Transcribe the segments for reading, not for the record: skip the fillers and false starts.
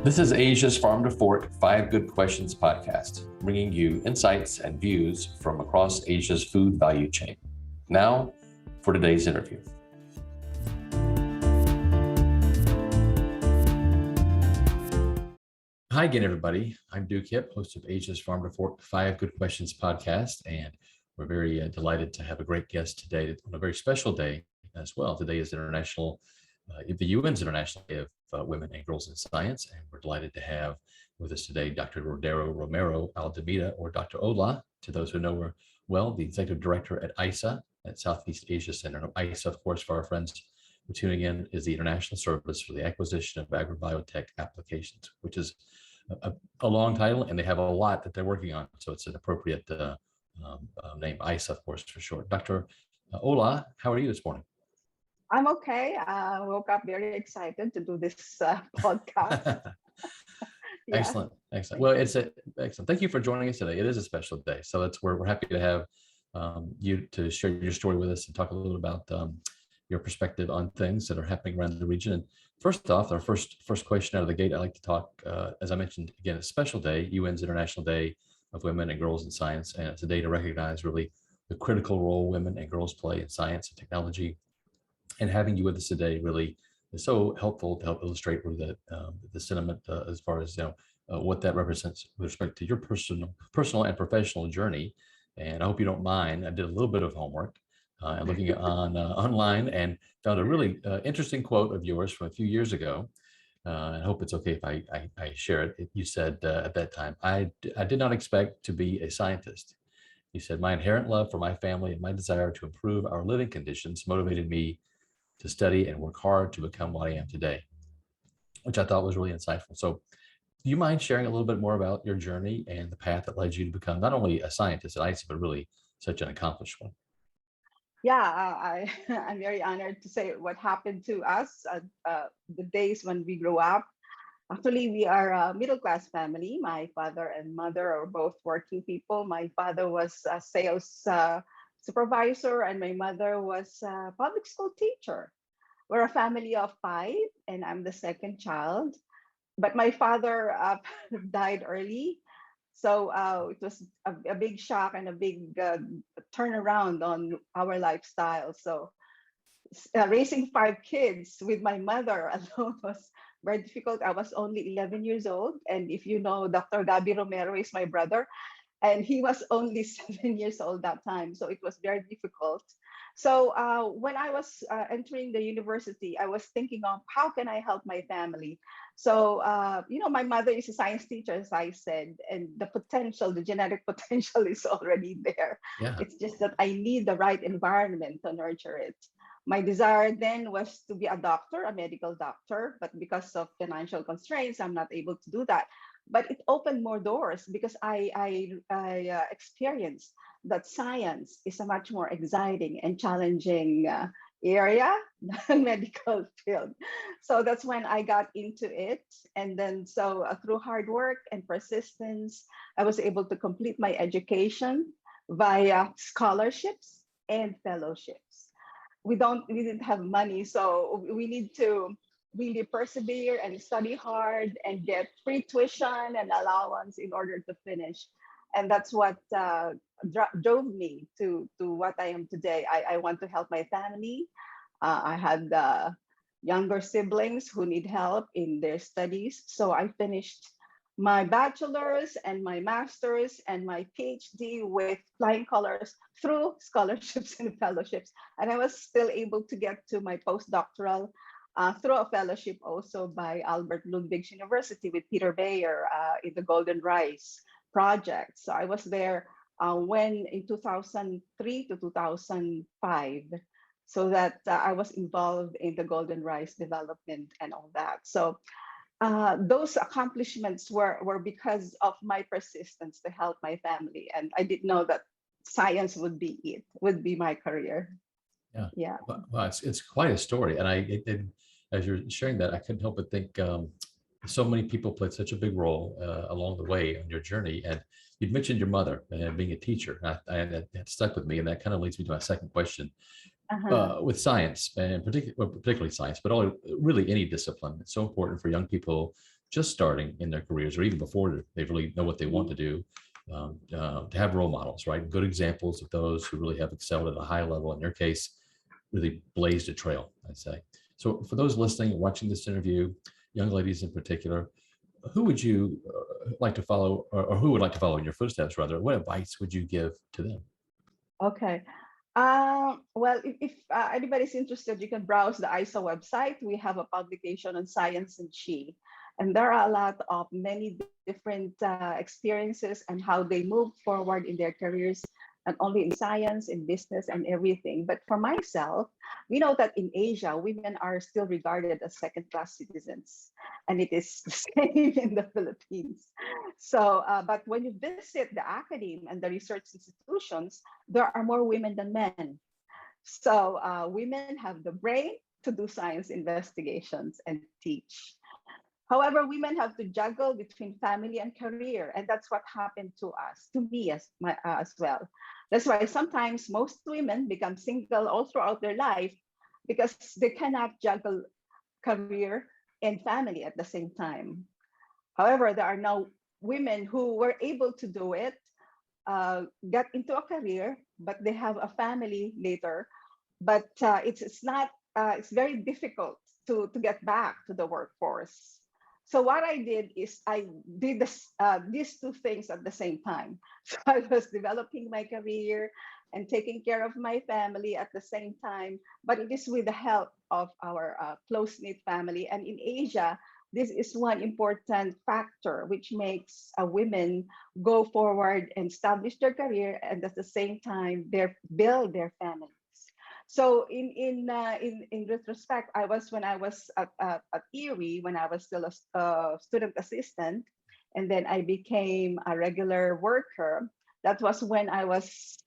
This is Asia's Farm to Fork 5 Good Questions podcast, bringing you insights and views from across Asia's food value chain. Now, for today's interview. Hi again, everybody. I'm Duke Hip, host of Asia's Farm to Fork 5 Good Questions podcast, and we're very delighted to have a great guest today on a very special day as well. Today is the UN's International Day of Women and Girls in Science, and we're delighted to have with us today Dr. Rhodora Romero-Aldemita, or Dr. Ola, to those who know her well, the Executive Director at ISAAA, at Southeast Asia Center. Now, ISAAA, of course, for our friends who are tuning in, is the International Service for the Acquisition of Agrobiotech Applications, which is a long title, and they have a lot that they're working on, so it's an appropriate name, ISAAA, of course, for short. Dr. Ola, how are you this morning? I'm okay. I woke up very excited to do this podcast. Yeah. Excellent. Well, excellent. Thank you for joining us today. It is a special day, so we're happy to have you to share your story with us and talk a little about your perspective on things that are happening around the region. And first off, our first question out of the gate, I'd like to talk, as I mentioned, again, a special day, UN's International Day of Women and Girls in Science, and it's a day to recognize really the critical role women and girls play in science and technology. And having you with us today really is so helpful to help illustrate really the sentiment as far as what that represents with respect to your personal and professional journey. And I hope you don't mind. I did a little bit of homework and looking on online and found a really interesting quote of yours from a few years ago. I hope it's okay if I share it. You said at that time, I did not expect to be a scientist. You said, my inherent love for my family and my desire to improve our living conditions motivated me to study and work hard to become what I am today, which I thought was really insightful. So do you mind sharing a little bit more about your journey and the path that led you to become not only a scientist at ISAAA, but really such an accomplished one? Yeah, I'm very honored to say what happened to us the days when we grew up. Actually, we are a middle-class family. My father and mother are both working people. My father was a sales supervisor, and my mother was a public school teacher. We're a family of 5, and I'm the second child. But my father died early, so it was a big shock and a big turnaround on our lifestyle. So raising 5 kids with my mother alone was very difficult. I was only 11 years old, and if you know, Dr. Gabi Romero is my brother, and he was only 7 years old that time, so it was very difficult. So when I was entering the university, I was thinking of how can I help my family. So my mother is a science teacher, as I said, and the genetic potential is already there. Yeah. It's just that I need the right environment to nurture it. My desire then was to be a doctor, a medical doctor, but because of financial constraints, I'm not able to do that. But it opened more doors because I experienced that science is a much more exciting and challenging area than medical field. So that's when I got into it. And then through hard work and persistence, I was able to complete my education via scholarships and fellowships. We didn't have money, so we need to really persevere and study hard and get free tuition and allowance in order to finish. And that's what drove me to what I am today. I want to help my family. I had younger siblings who need help in their studies. So I finished my bachelor's and my master's and my PhD with flying colors through scholarships and fellowships. And I was still able to get to my postdoctoral through a fellowship also by Albert Ludwig's University with Peter Bayer in the Golden Rice project. So I was there in 2003 to 2005, so that I was involved in the Golden Rice development and all that. So those accomplishments were because of my persistence to help my family. And I didn't know that science would be my career. Yeah. Well, it's quite a story. And as you're sharing that, I couldn't help but think so many people played such a big role along the way on your journey. And you'd mentioned your mother and being a teacher. And that stuck with me. And that kind of leads me to my second question. With science, and particularly science, but really any discipline. It's so important for young people just starting in their careers or even before they really know what they want to do, to have role models, right? Good examples of those who really have excelled at a high level. In your case, really blazed a trail, I'd say. So for those listening and watching this interview, young ladies in particular, who would you like to follow, or who would like to follow in your footsteps, rather? What advice would you give to them? Okay. Well, if anybody's interested, you can browse the ISAAA website. We have a publication on science and chi, and there are a lot of many different experiences and how they move forward in their careers, not only in science, in business, and everything. But for myself, we know that in Asia, women are still regarded as second-class citizens, and it is the same in the Philippines. So, but when you visit the academe and the research institutions, there are more women than men. So women have the brain to do science investigations and teach. However, women have to juggle between family and career, and that's what happened to us, to me as well. That's why sometimes most women become single all throughout their life because they cannot juggle career and family at the same time. However, there are now women who were able to do it, got into a career, but they have a family later. But it's not, it's very difficult to get back to the workforce. So what I did is I did these two things at the same time. So I was developing my career and taking care of my family at the same time, but it is with the help of our close-knit family. And in Asia, this is one important factor which makes a women go forward and establish their career, and at the same time they build their families. So in retrospect, I was when I was at Erie, when I was still a student assistant, and then I became a regular worker. That was when I was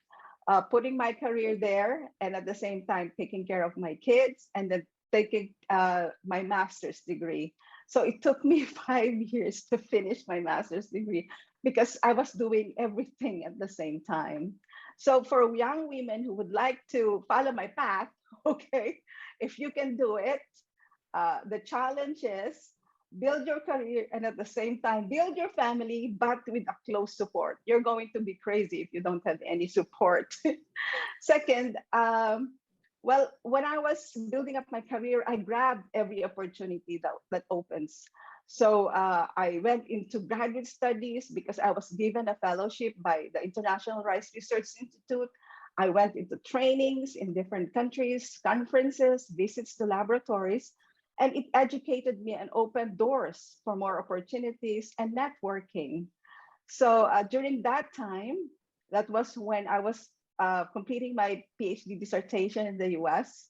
putting my career there, and at the same time taking care of my kids, and then taking my master's degree. So it took me 5 years to finish my master's degree because I was doing everything at the same time. So for young women who would like to follow my path, okay, if you can do it, the challenge is build your career and at the same time build your family, but with a close support. You're going to be crazy if you don't have any support. Second, well, when I was building up my career, I grabbed every opportunity that opens. So I went into graduate studies because I was given a fellowship by the International Rice Research Institute. I went into trainings in different countries, conferences, visits to laboratories, and it educated me and opened doors for more opportunities and networking. So during that time, that was when I was completing my PhD dissertation in the US.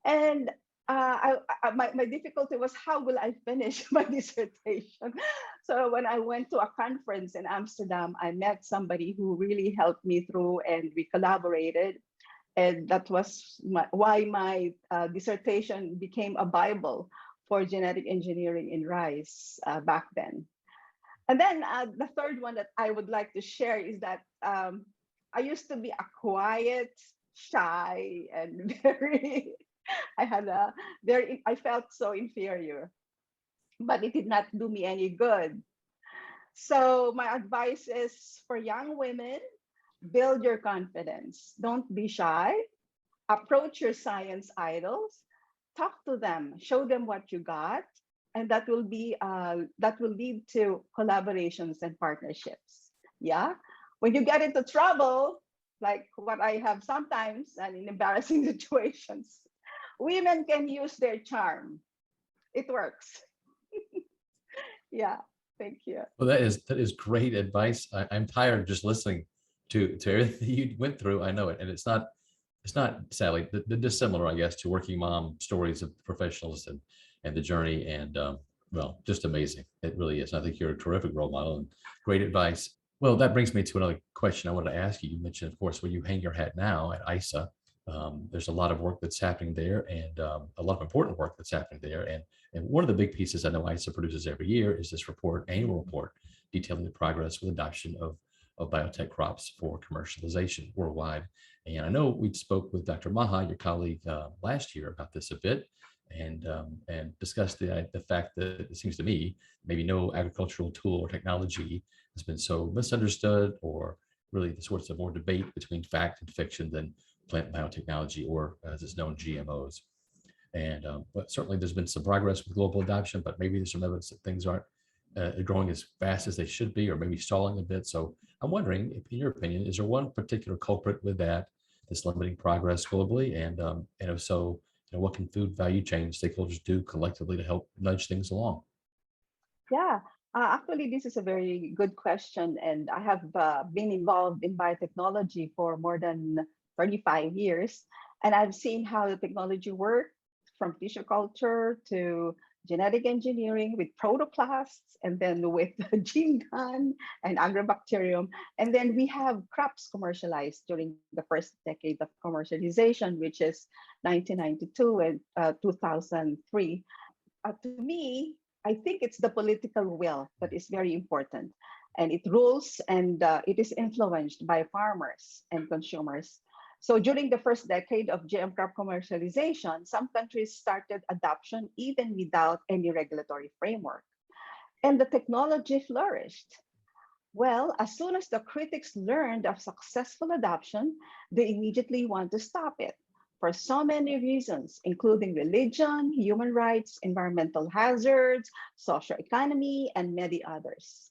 And my difficulty was how will I finish my dissertation? So when I went to a conference in Amsterdam, I met somebody who really helped me through and we collaborated. And that was why my dissertation became a Bible for genetic engineering in rice back then. And then the third one that I would like to share is that I used to be a quiet, shy, and very, I had a very, I felt so inferior, but it did not do me any good. So my advice is for young women, build your confidence. Don't be shy. Approach your science idols, talk to them, show them what you got, and that will lead to collaborations and partnerships. Yeah, when you get into trouble, like what I have sometimes, and in embarrassing situations, women can use their charm. It works. Yeah, thank you. Well, that is great advice. I'm tired just listening to everything you went through. I know it, and it's not sadly the dissimilar, I guess, to working mom stories of professionals and the journey. And well, just amazing. It really is. I think you're a terrific role model and great advice. Well, that brings me to another question I wanted to ask you. You mentioned, of course, where you hang your hat now at ISAAA. There's a lot of work that's happening there, and a lot of important work that's happening there. And one of the big pieces I know ISAAA produces every year is this annual report detailing the progress with adoption of biotech crops for commercialization worldwide. And I know we spoke with Dr. Maha, your colleague, last year about this a bit. and discuss the fact that it seems to me maybe no agricultural tool or technology has been so misunderstood, or really the sorts of more debate between fact and fiction than plant biotechnology, or as it's known, GMOs. And but certainly there's been some progress with global adoption, but maybe there's some evidence that things aren't growing as fast as they should be, or maybe stalling a bit. So I'm wondering, if, in your opinion, is there one particular culprit with that that's limiting progress globally? And if so, what can food value chain stakeholders do collectively to help nudge things along? Yeah, actually, this is a very good question. And I have been involved in biotechnology for more than 35 years. And I've seen how the technology works from tissue culture to genetic engineering with protoplasts, and then with gene gun and agrobacterium. And then we have crops commercialized during the first decade of commercialization, which is 1992 and 2003. To me, I think it's the political will that is very important. And it rules, and it is influenced by farmers and consumers. So during the first decade of GM crop commercialization, some countries started adoption even without any regulatory framework. And the technology flourished. Well, as soon as the critics learned of successful adoption, they immediately want to stop it for so many reasons, including religion, human rights, environmental hazards, social economy, and many others.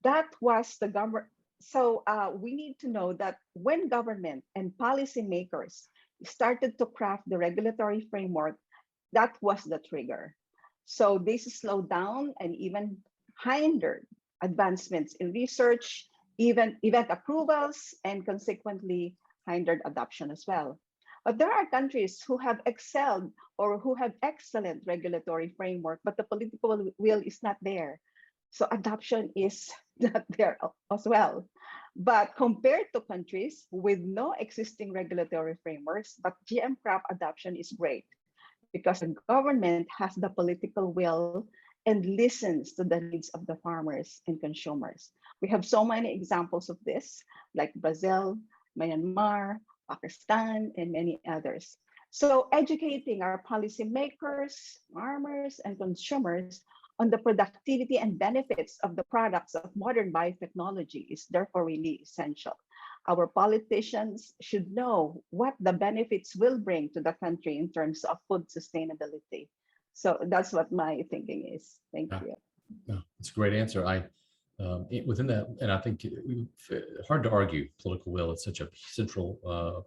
That was the government. So we need to know that when government and policymakers started to craft the regulatory framework, that was the trigger. So this slowed down and even hindered advancements in research, even event approvals, and consequently hindered adoption as well. But there are countries who have excelled or who have excellent regulatory framework, but the political will is not there. So adoption is not there as well. But compared to countries with no existing regulatory frameworks, but GM crop adoption is great because the government has the political will and listens to the needs of the farmers and consumers. We have so many examples of this, like Brazil, Myanmar, Pakistan, and many others. So educating our policymakers, farmers, and consumers on the productivity and benefits of the products of modern biotechnology is therefore really essential. Our politicians should know what the benefits will bring to the country in terms of food sustainability. So that's what my thinking is. Thank Yeah, you. no, it's a great answer. Within that, and I think hard to argue political will. It's such a central,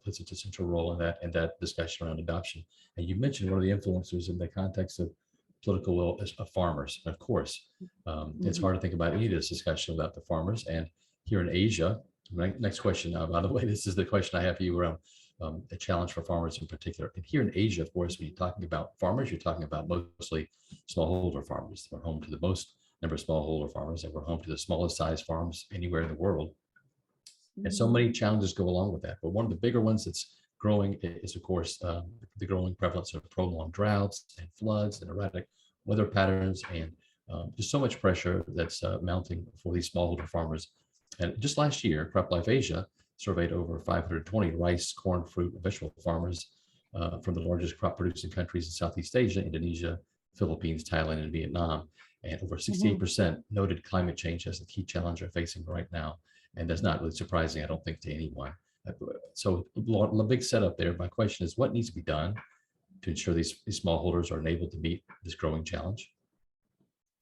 plays such a central role in that discussion around adoption. And you mentioned one of the influencers in the context of political will is farmers. And of course, it's Mhm. hard to think about any of this discussion without the farmers. And here in Asia, next question. By the way, this is the question I have for you around a challenge for farmers in particular. And here in Asia, of course, when you're talking about farmers, you're talking about mostly smallholder farmers. We're home to the most number of smallholder farmers, and we're home to the smallest size farms anywhere in the world. And so Mhm. many challenges go along with that. But one of the bigger ones that's growing is, of course, the growing prevalence of prolonged droughts and floods and erratic weather patterns, and just so much pressure that's mounting for these smallholder farmers. And just last year, CropLife Asia surveyed over 520 rice, corn, fruit, and vegetable farmers from the largest crop producing countries in Southeast Asia, Indonesia, Philippines, Thailand, and Vietnam. And over Mhm. 68% noted climate change as the key challenge they're facing right now. And that's not really surprising, I don't think, to anyone. So a big setup there. My question is, what needs to be done to ensure these smallholders are enabled to meet this growing challenge?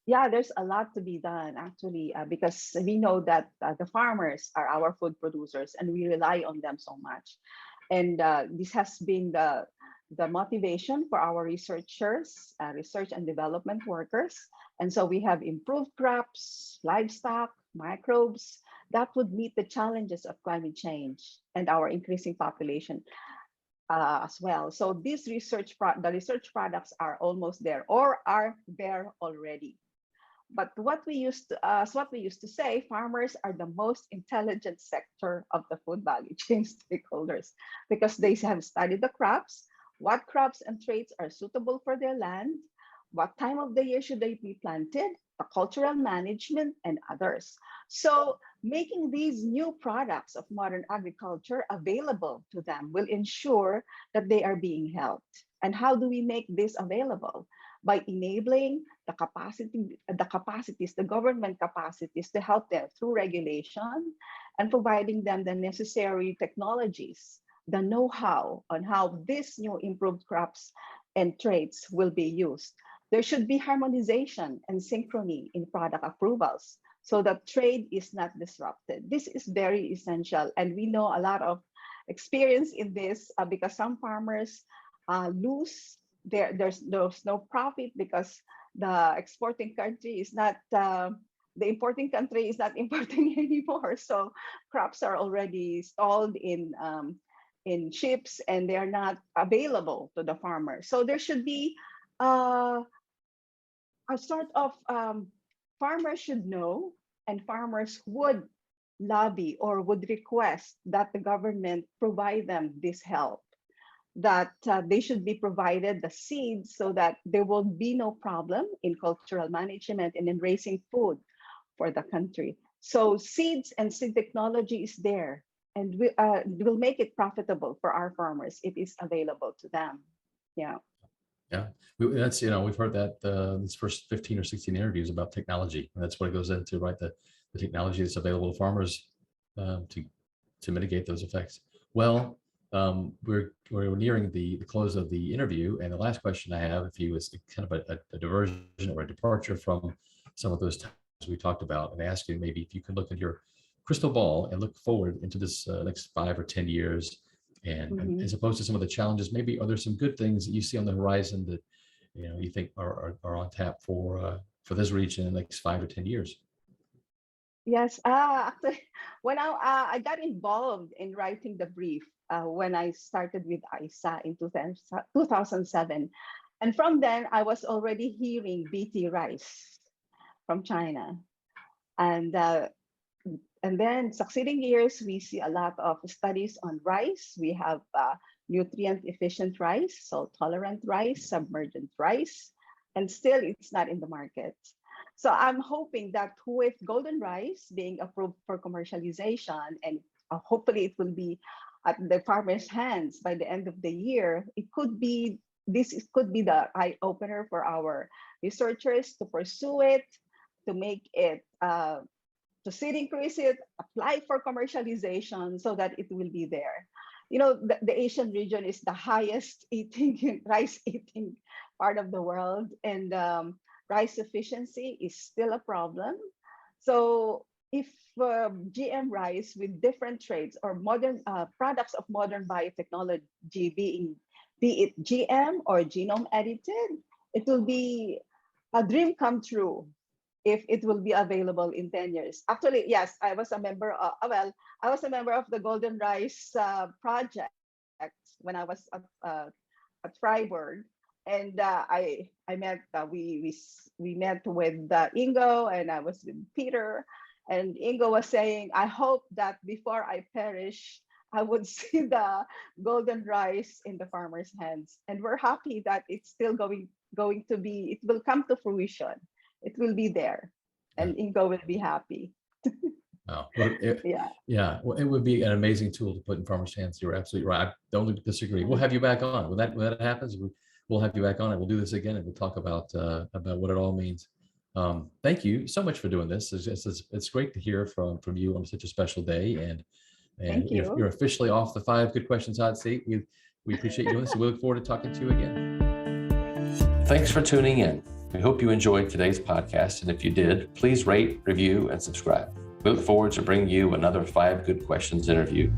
Yeah, there's a lot to be done actually, because we know that the farmers are our food producers and we rely on them so much. And this has been the motivation for our researchers, research and development workers. And so we have improved crops, livestock, microbes that would meet the challenges of climate change and our increasing population as well. So these the research products are almost there or are there already. But what we used to say, farmers are the most intelligent sector of the food value chain stakeholders because they have studied the crops, what crops and traits are suitable for their land, what time of the year should they be planted, cultural management, and others. So making these new products of modern agriculture available to them will ensure that they are being helped. And how do we make this available? By enabling the capacities, the government capacities to help them through regulation and providing them the necessary technologies, the know-how on how these new improved crops and traits will be used. There should be harmonization and synchrony in product approvals so that trade is not disrupted. This is very essential, and we know a lot of experience in this because some farmers lose there's no profit because the exporting country is not the importing country is not importing anymore. So crops are already stalled in ships and they are not available to the farmer. So there should be a sort of farmers should know, and farmers would lobby or would request that the government provide them this help, that they should be provided the seeds so that there will be no problem in cultural management and in raising food for the country. So seeds and seed technology is there, and we will make it profitable for our farmers. It is available to them. Yeah. Yeah, that's, we've heard that these first 15 or 16 interviews about technology. And that's what it goes into, right? The technology that's available to farmers to mitigate those effects. Well, we're nearing the close of the interview, and the last question I have, if you was kind of a diversion or a departure from some of those topics we talked about, and ask you maybe if you could look at your crystal ball and look forward into this next 5 or 10 years. And as opposed to some of the challenges, maybe are there some good things that you see on the horizon that you think are on tap for this region in the next 5 or 10 years? Yes, actually, when I got involved in writing the brief when I started with ISAAA in 2007, and from then I was already hearing BT rice from China, and then succeeding years, we see a lot of studies on rice. We have nutrient efficient rice, salt tolerant rice, submergent rice, and still it's not in the market. So I'm hoping that with golden rice being approved for commercialization, and hopefully it will be at the farmers' hands by the end of the year, it could be the eye opener for our researchers to pursue it, to make it to seed increase it, apply for commercialization so that it will be there. The Asian region is the highest rice eating part of the world, and rice efficiency is still a problem. So if GM rice with different traits or modern products of modern biotechnology, be it GM or genome edited, it will be a dream come true if it will be available in 10 years. Actually, yes, I was a member of, the Golden Rice project when I was at Freiburg. And I met, we met with Ingo, and I was with Peter. And Ingo was saying, I hope that before I perish, I would see the golden rice in the farmers' hands. And we're happy that it's still going to be, it will come to fruition. It will be there, and Ingo will be happy. Oh, well, yeah. Well, it would be an amazing tool to put in farmers' hands. You're absolutely right. I don't disagree. We'll have you back on when that happens. We'll have you back on, and we'll do this again, and we'll talk about what it all means. Thank you so much for doing this. It's great to hear from you on such a special day, and Thank you. You're officially off the 5 Good Questions hot seat. We appreciate you doing this. We look forward to talking to you again. Thanks for tuning in. We hope you enjoyed today's podcast, and if you did, please rate, review, and subscribe. We look forward to bringing you another 5 Good Questions interview